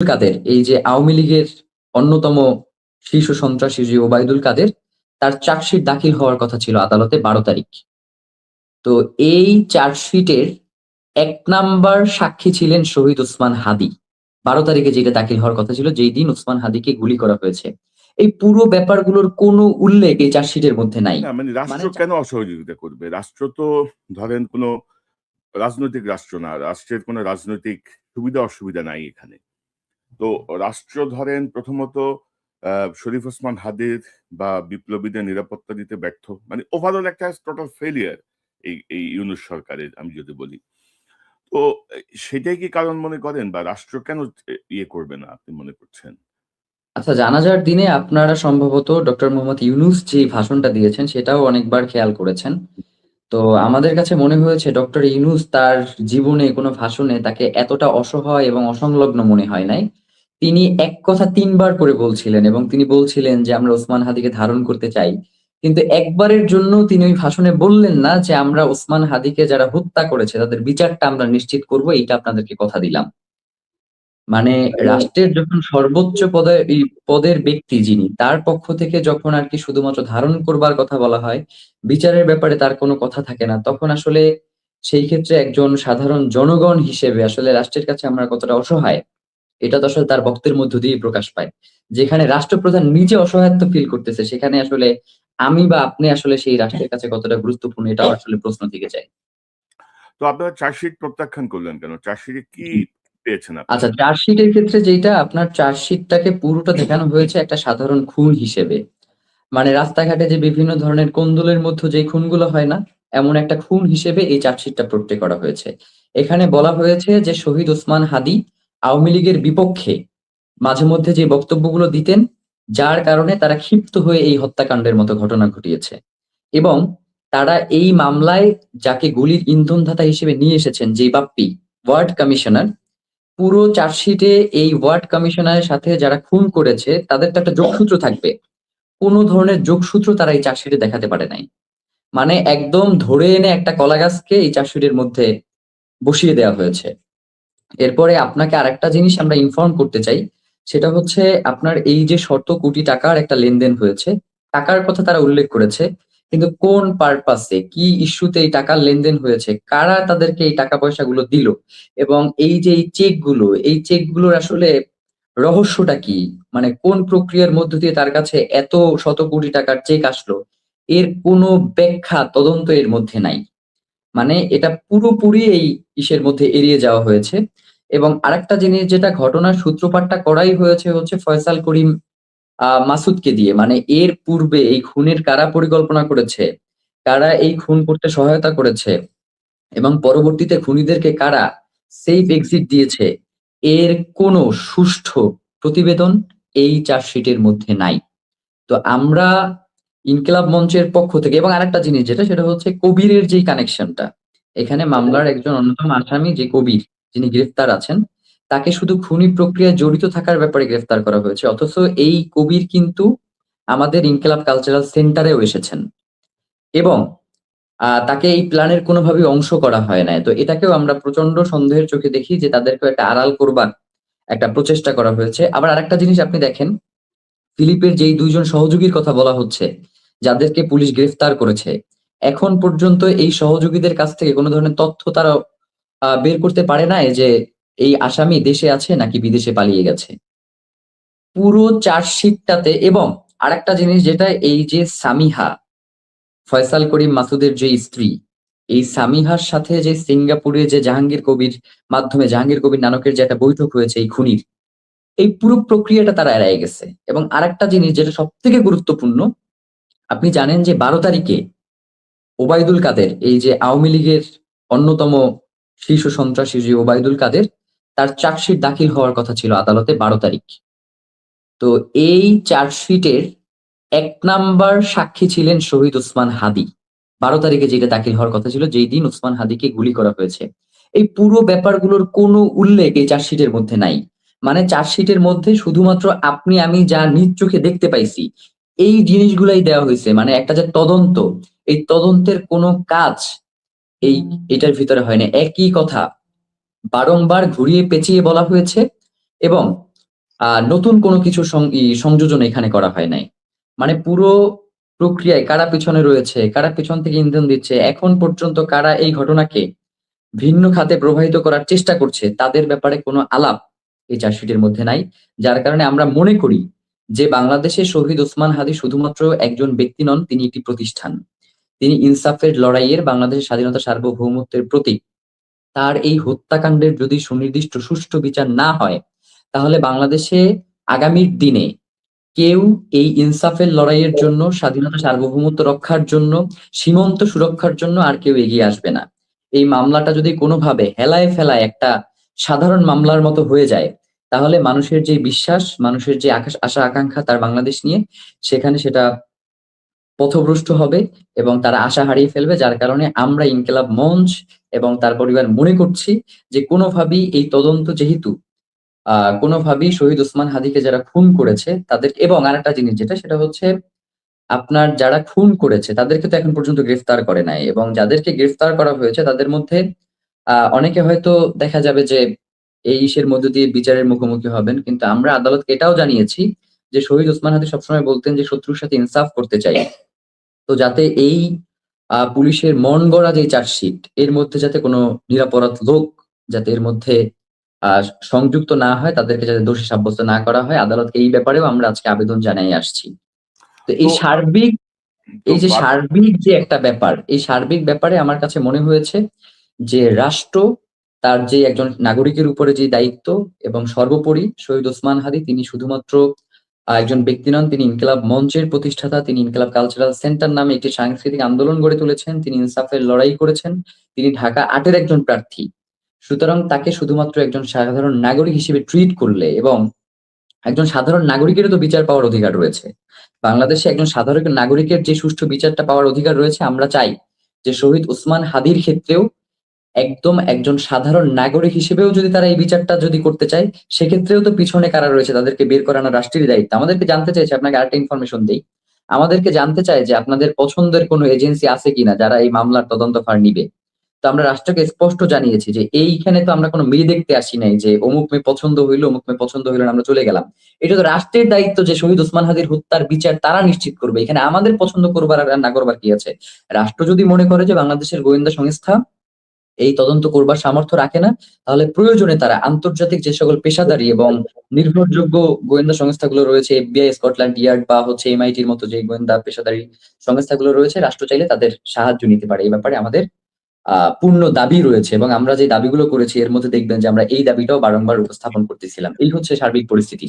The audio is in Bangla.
কাদের এই যে আওয়ামী লীগের অন্যতম শীর্ষ সন্ত্রাসী যে ওবায়দুল কাদের তার চার্জশিট দাখিল হওয়ার কথা ছিল আদালতে ১২ তারিখ। তো এই চার্জশিটের ১ নাম্বার সাক্ষী ছিলেন শহীদ ওসমান হাদী। ১২ তারিখে যেটা দাখিল হওয়ার কথা ছিল, যেই দিন ওসমান হাদীকে গুলি করা হয়েছে। এই পুরো ব্যাপারগুলোর কোনো উল্লেখ এই চার্জশিটের মধ্যে নাই। না মানে রাষ্ট্র মানে কেন অসহযোগিতা করবে? রাষ্ট্র তো ধরেন কোনো রাজনৈতিক রাষ্ট্র না। রাষ্ট্রের কোনো রাজনৈতিক সুবিধা-অসুবিধা নাই এখানে। তো রাষ্ট্র ধরেন প্রথমত শরীফ ওসমান হাদির বা বিপ্লবীদের নিরাপত্তা দিতে ব্যর্থ। মানে ওভারঅল একটা টোটাল ফেইলিউর এই ইউনূস সরকারের আমি যদি বলি। তো সেটাই কি কারণ মনে করেন বা রাষ্ট্র কেন ইয়ে করবে না আপনি মনে করছেন? আচ্ছা, জানাজার দিনে আপনারা সম্ভবত ডক্টর মোহাম্মদ ইউনূস যে ভাষণটা দিয়েছেন সেটাও অনেকবার খেয়াল করেছেন। তো আমাদের কাছে মনে হয়েছে ডক্টর ইউনূস তার জীবনে কোনো ভাষণে তাকে এতটা অসহায় এবং অসংলগ্ন মনে হয় নাই। তিনি এক কথা ৩ বার করে বলছিলেন এবং তিনি বলছিলেন যে, "আমরা ওসমান হাদীকে ধারণ করতে চাই।" কিন্তু একবারের জন্যও তিনি ওই ভাষণে বললেন না যে, "আমরা ওসমান হাদীকে যারা হত্যা করেছে তাদের বিচারটা আমরা নিশ্চিত করব, এইটা আপনাদেরকে কথা দিলাম।" মানে রাষ্ট্রের যখন সর্বোচ্চ পদের ব্যক্তি যিনি, তার পক্ষ থেকে যখন আরকি শুধুমাত্র ধারণ করবার কথা বলা হয়, বিচারের ব্যাপারে তার কোনো কথা থাকে না। তখন আসলে সেই ক্ষেত্রে একজন সাধারণ জনগণ হিসেবে আসলে রাষ্ট্রের কাছে আমরা কতটা অসহায়, এটা তো আসলে তার বক্তের মধ্য দিয়েই প্রকাশ পায়। যেখানে রাষ্ট্রপ্রধান নিজে অসহায়ত্ব ফিল করতেছে, সেখানে আসলে আমি বা আপনি আসলে সেই রাষ্ট্রের কাছে কতটা গুরুত্বপূর্ণ, এটাও আসলে প্রশ্ন থেকে যায়। তো আপনারা চার্জশিট প্রত্যাখ্যান করলেন কেন? চার্জশিটে কি পেয়েছেন আচ্ছা, আপনারা? চার্জশিটের ক্ষেত্রে যেইটা আপনার চার্জশিটটাকে পুরোটা দেখানো হয়েছে একটা সাধারণ খুন হিসেবে। মানে রাস্তাঘাটে যে বিভিন্ন ধরনের কোন্দলের মধ্যে যে খুনগুলো হয় না? এমন একটা খুন হিসেবে এই চার্জশিটটা পোট্রে করা হয়েছে। এখানে বলা হয়েছে যে শহীদ ওসমান হাদী আওয়ামী লীগের বিপক্ষে মাঝে মধ্যে যে বক্তব্যগুলো দিতেন, যার কারণে তারা ক্ষিপ্ত হয়ে এই হত্যাকাণ্ডের মতো ঘটনা ঘটিয়েছে। এবং তারা এই মামলায় যাকে গুলির ইন্ধনদাতা হিসেবে নিয়ে এসেছেন, যেই বাপ্পী ওয়ার্ড কমিশনার, পুরো চার্জশিটে এই ওয়ার্ড কমিশনারের সাথে যারা খুন করেছে তাদের তো একটা যোগসূত্র থাকবে। কোন ধরনের যোগসূত্র তারা এই চার্জশিটে দেখাতে পারে নাই। মানে একদম ধরে এনে একটা কলাগাছকে এই চার্জশিটের মধ্যে বসিয়ে দেওয়া হয়েছে। এরপরে আপনাকে আরেকটা জিনিস আমরা ইনফর্ম করতে চাই। সেটা হচ্ছে আপনার এই যে শত কোটি টাকার একটা লেনদেন হয়েছে, টাকার কথা তারা উল্লেখ করেছে। কিন্তু কোন পারপাসে, কি ইস্যুতে এই টাকার লেনদেন হয়েছে, কারা তাদেরকে এই টাকা পয়সাগুলো দিল এবং এই যে এই চেকগুলো, এই চেকগুলোর আসলে রহস্যটা কি? মানে কোন প্রক্রিয়ার মধ্য দিয়ে তার কাছে এত শত কোটি টাকার চেক আসলো? এর কোনো ব্যাখ্যা, তদন্ত এর মধ্যে নাই। মানে এটা পুরোপুরি এই ইসের মধ্যে এড়িয়ে যাওয়া হয়েছে। এবং আরেকটা জিনিস, যেটা ঘটনার সূত্রপাতটা করাই হয়েছে হচ্ছে ফয়সাল করিম মাসুদকে দিয়ে। মানে এর পূর্বে এই খুনের কারা পরিকল্পনা করেছে, কারা এই খুন করতে সহায়তা করেছে এবং পরবর্তীতে খুনিদেরকে কারা সেফ এক্সিট দিয়েছে, এর কোনো সুষ্ঠু প্রতিবেদন এই চার্জশিটের মধ্যে নাই। তো আমরা ইনকিলাব মঞ্চের পক্ষ থেকে, এবং আরেকটা জিনিস যেটা, সেটা হচ্ছে কবিরের যেই কানেকশনটা। এখানে মামলার একজন অন্যতম আসামি যে কবির, যিনি গ্রেফতার আছেন, তাকে শুধু খুনি প্রক্রিয়ায় জড়িত থাকার ব্যাপারে গ্রেফতার করা হয়েছে। অথচ এই কবির কিন্তু আমাদের ইনকিলাব কালচারাল সেন্টারেও এসেছেন এবং তাকে এই প্ল্যানের কোনোভাবেই অংশ করা হয় নাই। তো এটাকেও আমরা প্রচন্ড সন্দেহের চোখে দেখি যে তাদেরকেও একটা আড়াল করবার একটা প্রচেষ্টা করা হয়েছে। আবার আরেকটা জিনিস আপনি দেখেন, ফিলিপের যেই ২ জন সহযোগীর কথা বলা হচ্ছে, যাদেরকে পুলিশ গ্রেফতার করেছে, এখন পর্যন্ত এই সহযোগীদের কাছ থেকে কোন ধরনের তথ্য তারা বের করতে পারে নাই যে এই আসামি দেশে আছে নাকি বিদেশে পালিয়ে গেছে। পুরো চার্জশিটটাতে। এবং আরেকটা জিনিস যেটা, এই যে সামিহা, ফয়সাল করিম মাসুদের যে স্ত্রী, এই সামিহার সাথে যে সিঙ্গাপুরে যে জাহাঙ্গীর কবির মাধ্যমে জাহাঙ্গীর কবির নানকের যে একটা বৈঠক হয়েছে এই খুনির, এই পুরো প্রক্রিয়াটা তারা এড়ায় গেছে। এবং আরেকটা জিনিস যেটা সবথেকে গুরুত্বপূর্ণ, আপনি জানেন যে ১২ তারিখে ওবায়দুল কাদের এই যে আওয়ামী লীগের অন্যতম শীর্ষ সন্ত্রাসী যে ওবায়দুল কাদের, তার চার্জশিট দাখিল হওয়ার কথা ছিল আদালতে ১২ তারিখ। তো এই চার্জশিটের ১ নাম্বার সাক্ষী ছিলেন শহীদ ওসমান হাদী। ১২ তারিখে যেটা দাখিল হওয়ার কথা ছিল, যেই দিন ওসমান হাদীকে গুলি করা হয়েছে। এই পুরো ব্যাপারগুলোর কোনো উল্লেখ এই চার্জশিটের মধ্যে নাই। মানে চার্জশিটের মধ্যে শুধুমাত্র আপনি আমি যা নিজ চোখে দেখতে পাইছি, এই জিনিসগুলাই দেওয়া হইছে। মানে একটা যে তদন্ত, এই তদন্তের কোনো কাজ এটার ভিতরে হয় না। একই কথা বারংবার ঘুরিয়ে পেঁচিয়ে বলা হয়েছে এবং নতুন কোনো কিছু সংযোজন এখানে করা হয় নাই। মানে পুরো প্রক্রিয়ায় কারা পিছনে রয়েছে, কারা পিছন থেকে ইন্ধন দিচ্ছে, এখন পর্যন্ত কারা এই ঘটনাকে ভিন্ন খাতে প্রবাহিত করার চেষ্টা করছে, তাদের ব্যাপারে কোনো আলাপ এই চার্জশিটের মধ্যে নাই। যার কারণে আমরা মনে করি যে বাংলাদেশে শহীদ ওসমান হাদী শুধুমাত্র একজন ব্যক্তি নন, তিনি একটি প্রতিষ্ঠান। তিনি ইনসাফের লড়াইয়ের, বাংলাদেশের স্বাধীনতা সার্বভৌমত্বের প্রতীক। তার এই হত্যাকাণ্ডের যদি সুনির্দিষ্ট সুষ্ঠু বিচার না হয়, তাহলে বাংলাদেশে আগামীর দিনে কেউ এই ইনসাফের লড়াইয়ের জন্য, স্বাধীনতা সার্বভৌমত্ব রক্ষার জন্য, সীমান্ত সুরক্ষার জন্য আর কেউ এগিয়ে আসবে না। এই মামলাটা যদি কোনোভাবে হেলায় ফেলায় একটা সাধারণ মামলার মতো হয়ে যায়, তাহলে মানুষের যে বিশ্বাস, মানুষের যে আশা আকাঙ্ক্ষা তার বাংলাদেশ নিয়ে, সেখানে সেটা পথভ্রষ্ট হবে এবং তারা আশা হারিয়ে ফেলবে। যার কারণে আমরা ইনকিলাব মঞ্চ এবং তার পরিবার মনে করছি যে কোনোভাবেই এই তদন্ত যেহেতু কোনোভাবেই শহীদ ওসমান হাদীকে যারা খুন করেছে তাদের, এবং আরেকটা জিনিস যেটা সেটা হচ্ছে আপনার যারা খুন করেছে তাদেরকে তো এখন পর্যন্ত গ্রেফতার করে নাই, এবং যাদেরকে গ্রেফতার করা হয়েছে তাদের মধ্যে অনেকে হয়তো দেখা যাবে যে এই ইসের মধ্য দিয়ে বিচারের মুখোমুখি হবেন, কিন্তু আমরা আদালতকে এটাও জানিয়েছি যে শহীদ ওসমান হাদী সবসময় বলতেন যে শত্রুর সাথে ইনসাফ করতে চাই। তো যাতে এই পুলিশের মন গড়া যে চার্জশিট, এর মধ্যে যাতে কোনো নিরপরাধ লোক যাতে এর মধ্যে সংযুক্ত না হয়, তাদেরকে যাতে দোষী সাব্যস্ত না করা হয়, আদালতকে এই ব্যাপারেও আমরা আজকে আবেদন জানাই আসছি। তো এই তো সার্বিক তো এই যে বা- সার্বিক যে একটা ব্যাপার, এই সার্বিক ব্যাপারে আমার কাছে মনে হয়েছে যে রাষ্ট্র তার যে একজন নাগরিকের উপরে যে দায়িত্ব, এবং সর্বোপরি শহীদ ওসমান হাদী তিনি শুধুমাত্র একজন ব্যক্তি নন, তিনি ইনকিলাব মঞ্চের প্রতিষ্ঠাতা, তিনি ইনকিলাব কালচারাল সেন্টার নামে একটি সাংস্কৃতিক আন্দোলন গড়ে তুলেছেন, তিনি ইনসাফের লড়াই করেছেন, তিনি ঢাকা ৮-এর একজন প্রার্থী। সুতরাং তাকে শুধুমাত্র একজন সাধারণ নাগরিক হিসেবে ট্রিট করলে, এবং একজন সাধারণ নাগরিকেরও তো বিচার পাওয়ার অধিকার রয়েছে। বাংলাদেশে একজন সাধারণ নাগরিকের যে সুষ্ঠু বিচারটা পাওয়ার অধিকার রয়েছে, আমরা চাই যে শহীদ ওসমান হাদীর ক্ষেত্রেও একদম একজন সাধারণ নাগরিক হিসেবেও যদি তারা এই বিচারটা যদি করতে চায়, সেক্ষেত্রেও তো পিছনে কারা রয়েছে তাদেরকে বের করানো রাষ্ট্রেরই দায়িত্ব। আমাদেরকে জানতে চাইছে, আপনাকে আরেকটা ইনফরমেশন দেই, আমাদেরকে জানতে চায় যে আপনাদের পছন্দের কোনো এজেন্সি আছে কিনা যারা এই মামলার তদন্তভার নিবে। তো আমরা রাষ্ট্রকে স্পষ্ট জানিয়েছি যে এইখানে তো আমরা কোনো মেয়ে দেখতে আসি নাই যে অমুক মেয়ে পছন্দ হইলো, অমুক মেয়ে পছন্দ হইলো না, আমরা চলে গেলাম। এটা তো রাষ্ট্রের দায়িত্ব যে শহীদ ওসমান হাদীর হত্যার বিচার তারা নিশ্চিত করবে। এখানে আমাদের পছন্দ করবার আর না করবার কি আছে? রাষ্ট্র যদি মনে করে যে বাংলাদেশের গোয়েন্দা সংস্থা এই তদন্ত করবার সামর্থ্য রাখে না, তাহলে প্রয়োজনে তারা আন্তর্জাতিক যে সকল পেশাদারী এবং নির্ভরযোগ্য গোয়েন্দা সংস্থাগুলো রয়েছে, এফবিআই, স্কটল্যান্ড ইয়ার্ড বা হচ্ছে এমআইটির মতো যে গোয়েন্দা পেশাদারী সংস্থাগুলো রয়েছে, রাষ্ট্র চাইলে তাদের সাহায্য নিতে পারে। এই ব্যাপারে আমাদের পূর্ণ দাবি রয়েছে, এবং আমরা যে দাবিগুলো করেছি এর মধ্যে দেখবেন যে আমরা এই দাবিটাও বারংবার উপস্থাপন করতেছিলাম। এই হচ্ছে সার্বিক পরিস্থিতি।